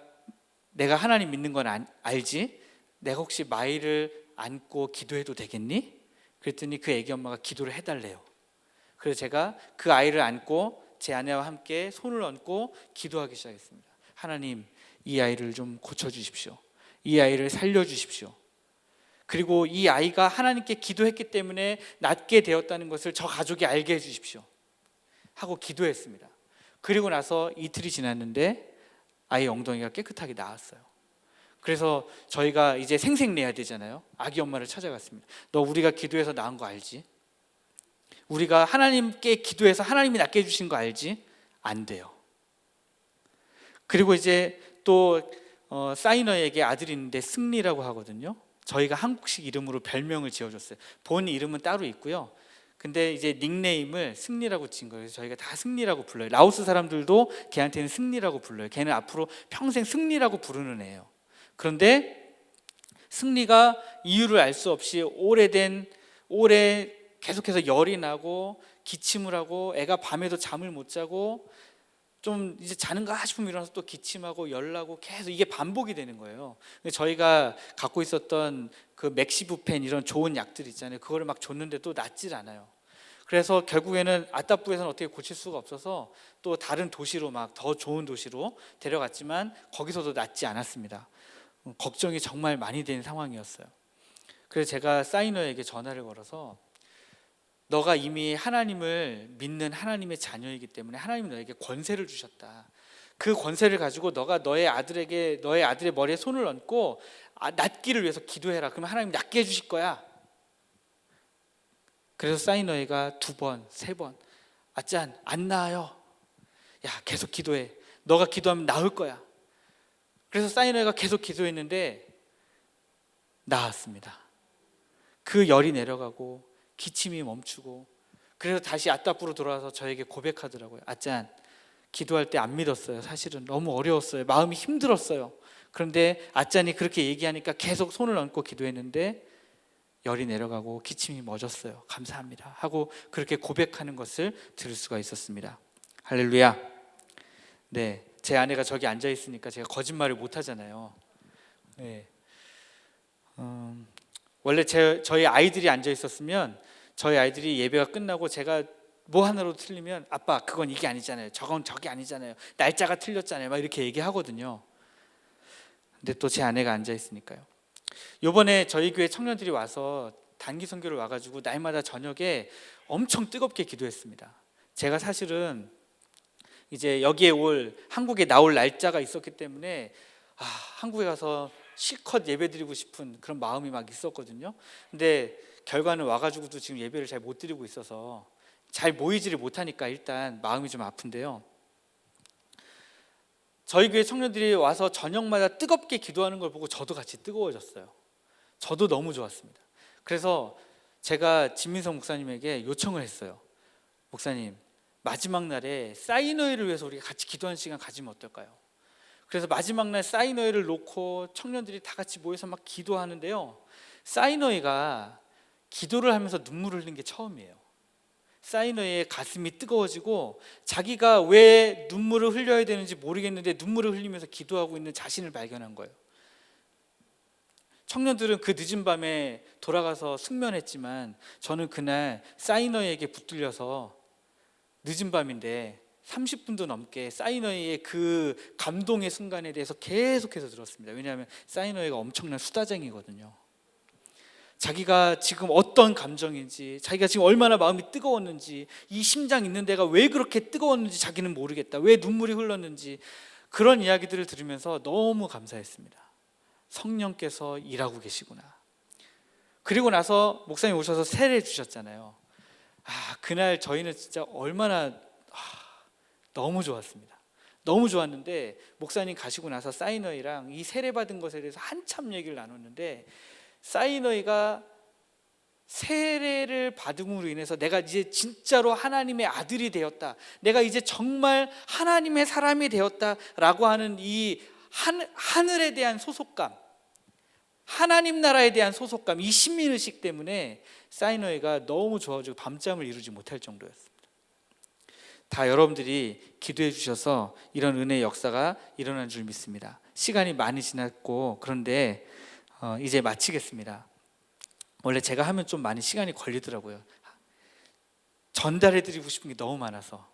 하나님 믿는 건 알지? 내가 혹시 마이를 안고 기도해도 되겠니? 그랬더니 그 애기 엄마가 기도를 해달래요. 그래서 제가 그 아이를 안고 제 아내와 함께 손을 얹고 기도하기 시작했습니다. 하나님, 이 아이를 좀 고쳐주십시오. 이 아이를 살려주십시오. 그리고 이 아이가 하나님께 기도했기 때문에 낫게 되었다는 것을 저 가족이 알게 해주십시오 하고 기도했습니다. 그리고 나서 이틀이 지났는데 아이 엉덩이가 깨끗하게 나았어요. 그래서 저희가 이제 생색내야 되잖아요. 아기 엄마를 찾아갔습니다. 너 우리가 기도해서 나은 거 알지? 우리가 하나님께 기도해서 하나님이 낫게 해주신 거 알지? 안 돼요. 그리고 이제 또 사이너에게 아들이 있는데 승리라고 하거든요. 저희가 한국식 이름으로 별명을 지어줬어요. 본 이름은 따로 있고요. 근데 이제 닉네임을 승리라고 지은 거예요. 그래서 저희가 다 승리라고 불러요. 라오스 사람들도 걔한테는 승리라고 불러요. 걔는 앞으로 평생 승리라고 부르는 애예요. 그런데 승리가 이유를 알 수 없이 올해 계속해서 열이 나고 기침을 하고, 애가 밤에도 잠을 못 자고, 좀 이제 자는가 싶으면 일어나서 또 기침하고 열나고 계속 이게 반복이 되는 거예요. 저희가 갖고 있었던 그 맥시부펜 이런 좋은 약들 있잖아요. 그거를 막 줬는데도 낫질 않아요. 그래서 결국에는 아따부에서는 어떻게 고칠 수가 없어서 또 다른 도시로, 막 더 좋은 도시로 데려갔지만 거기서도 낫지 않았습니다. 걱정이 정말 많이 된 상황이었어요. 그래서 제가 사이너에게 전화를 걸어서, 너가 이미 하나님을 믿는 하나님의 자녀이기 때문에 하나님이 너에게 권세를 주셨다. 그 권세를 가지고 너가 너의 아들의 머리에 손을 얹고 낫기를 위해서 기도해라. 그러면 하나님이 낫게 해주실 거야. 그래서 사이너이가 2번, 3번, 아짠 안 나아요. 야, 계속 기도해. 너가 기도하면 나을 거야. 그래서 사이너이가 계속 기도했는데 나았습니다. 그 열이 내려가고 기침이 멈추고, 그래서 다시 아따부로 돌아와서 저에게 고백하더라고요. 아짠, 기도할 때 안 믿었어요. 사실은 너무 어려웠어요. 마음이 힘들었어요. 그런데 아짠이 그렇게 얘기하니까 계속 손을 얹고 기도했는데 열이 내려가고 기침이 멎었어요. 감사합니다 하고 그렇게 고백하는 것을 들을 수가 있었습니다. 할렐루야. 네, 제 아내가 저기 앉아 있으니까 제가 거짓말을 못 하잖아요. 네. 원래 저희 아이들이 앉아 있었으면 저희 아이들이 예배가 끝나고 제가 뭐 하나로 틀리면, 아빠 그건 이게 아니잖아요, 저건 저게 아니잖아요, 날짜가 틀렸잖아요, 막 이렇게 얘기하거든요. 근데 또 제 아내가 앉아 있으니까요. 요번에 저희 교회 청년들이 와서 단기 선교를 와가지고 날마다 저녁에 엄청 뜨겁게 기도했습니다. 제가 사실은 이제 여기에 한국에 나올 날짜가 있었기 때문에 한국에 가서 실컷 예배드리고 싶은 그런 마음이 막 있었거든요. 근데 결과는 와가지고도 지금 예배를 잘 못 드리고 있어서 잘 모이지를 못하니까 일단 마음이 좀 아픈데요. 저희 교회 청년들이 와서 저녁마다 뜨겁게 기도하는 걸 보고 저도 같이 뜨거워졌어요. 저도 너무 좋았습니다. 그래서 제가 진민성 목사님에게 요청을 했어요. 목사님, 마지막 날에 사이너회를 위해서 우리가 같이 기도하는 시간 가지면 어떨까요? 그래서 마지막 날 사이너회를 놓고 청년들이 다 같이 모여서 막 기도하는데요, 사이너회가 기도를 하면서 눈물을 흘린 게 처음이에요. 사이너회의 가슴이 뜨거워지고 자기가 왜 눈물을 흘려야 되는지 모르겠는데 눈물을 흘리면서 기도하고 있는 자신을 발견한 거예요. 청년들은 그 늦은 밤에 돌아가서 숙면했지만 저는 그날 사이너회에게 붙들려서 늦은 밤인데 30분도 넘게 사이너회의 그 감동의 순간에 대해서 계속해서 들었습니다. 왜냐하면 사이너회가 엄청난 수다쟁이거든요. 자기가 지금 어떤 감정인지, 자기가 지금 얼마나 마음이 뜨거웠는지, 이 심장 있는 데가 왜 그렇게 뜨거웠는지 자기는 모르겠다, 왜 눈물이 흘렀는지, 그런 이야기들을 들으면서 너무 감사했습니다. 성령께서 일하고 계시구나. 그리고 나서 목사님 오셔서 세례 주셨잖아요. 그날 저희는 진짜 얼마나 너무 좋았습니다. 너무 좋았는데 목사님 가시고 나서 사이너이랑 이 세례 받은 것에 대해서 한참 얘기를 나눴는데, 사이너이가 세례를 받음으로 인해서 내가 이제 진짜로 하나님의 아들이 되었다, 내가 이제 정말 하나님의 사람이 되었다라고 하는 이 하늘에 대한 소속감, 하나님 나라에 대한 소속감, 이 신민의식 때문에 사이너이가 너무 좋아지고 밤잠을 이루지 못할 정도였습니다. 다 여러분들이 기도해 주셔서 이런 은혜의 역사가 일어난 줄 믿습니다. 시간이 많이 지났고 그런데 이제 마치겠습니다. 원래 제가 하면 좀 많이 시간이 걸리더라고요. 전달해 드리고 싶은 게 너무 많아서.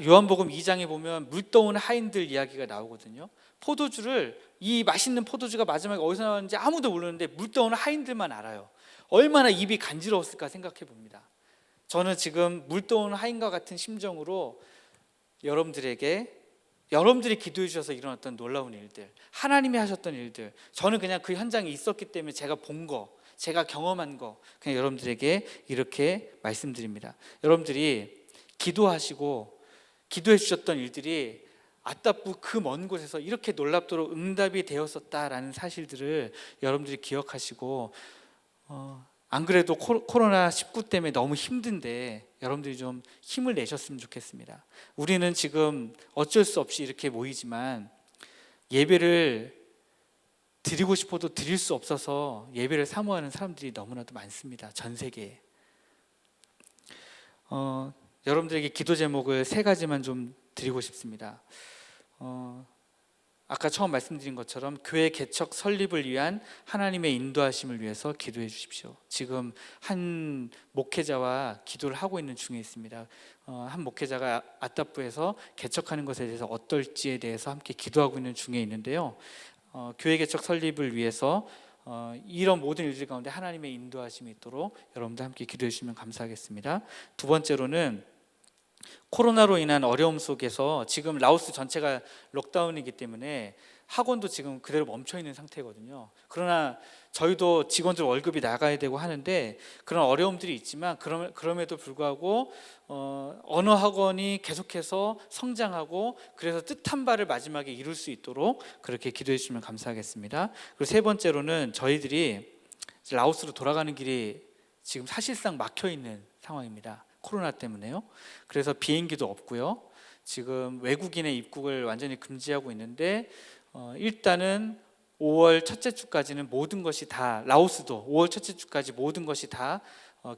요한복음 2장에 보면 물떠온 하인들 이야기가 나오거든요. 포도주를, 이 맛있는 포도주가 마지막에 어디서 나왔는지 아무도 모르는데 물떠온 하인들만 알아요. 얼마나 입이 간지러웠을까 생각해 봅니다. 저는 지금 물떠온 하인과 같은 심정으로 여러분들이 기도해 주셔서 일어났던 놀라운 일들, 하나님이 하셨던 일들, 저는 그냥 그 현장에 있었기 때문에 제가 본 거, 제가 경험한 거 그냥 여러분들에게 이렇게 말씀드립니다. 여러분들이 기도하시고 기도해 주셨던 일들이 아따뿌 그 먼 곳에서 이렇게 놀랍도록 응답이 되었었다라는 사실들을 여러분들이 기억하시고, 안 그래도 코로나19 때문에 너무 힘든데 여러분들이 좀 힘을 내셨으면 좋겠습니다. 우리는 지금 어쩔 수 없이 이렇게 모이지만 예배를 드리고 싶어도 드릴 수 없어서 예배를 사모하는 사람들이 너무나도 많습니다. 전 세계에. 여러분들에게 기도 제목을 3가지만 좀 드리고 싶습니다. 아까 처음 말씀드린 것처럼 교회 개척 설립을 위한 하나님의 인도하심을 위해서 기도해 주십시오. 지금 한 목회자와 기도를 하고 있는 중에 있습니다. 한 목회자가 아따뿌에서 개척하는 것에 대해서 어떨지에 대해서 함께 기도하고 있는 중에 있는데요. 교회 개척 설립을 위해서 이런 모든 일들 가운데 하나님의 인도하심이 있도록 여러분들 함께 기도해 주시면 감사하겠습니다. 두 번째로는 코로나로 인한 어려움 속에서 지금 라오스 전체가 록다운이기 때문에 학원도 지금 그대로 멈춰 있는 상태거든요. 그러나 저희도 직원들 월급이 나가야 되고 하는데 그런 어려움들이 있지만 그럼에도 불구하고 언어 학원이 계속해서 성장하고 그래서 뜻한 바를 마지막에 이룰 수 있도록 그렇게 기도해 주시면 감사하겠습니다. 그리고 3번째로는 저희들이 라오스로 돌아가는 길이 지금 사실상 막혀 있는 상황입니다. 코로나 때문에요. 그래서 비행기도 없고요. 지금 외국인의 입국을 완전히 금지하고 있는데 일단은 5월 첫째 주까지는 모든 것이 다, 라오스도 5월 첫째 주까지 모든 것이 다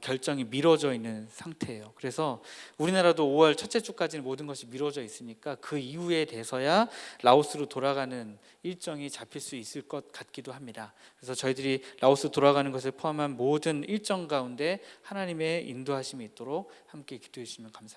결정이 미뤄져 있는 상태예요. 그래서 우리나라도 5월 첫째 주까지는 모든 것이 미뤄져 있으니까 그 이후에 돼서야 라오스로 돌아가는 일정이 잡힐 수 있을 것 같기도 합니다. 그래서 저희들이 라오스 돌아가는 것을 포함한 모든 일정 가운데 하나님의 인도하심이 있도록 함께 기도해 주시면 감사합니다.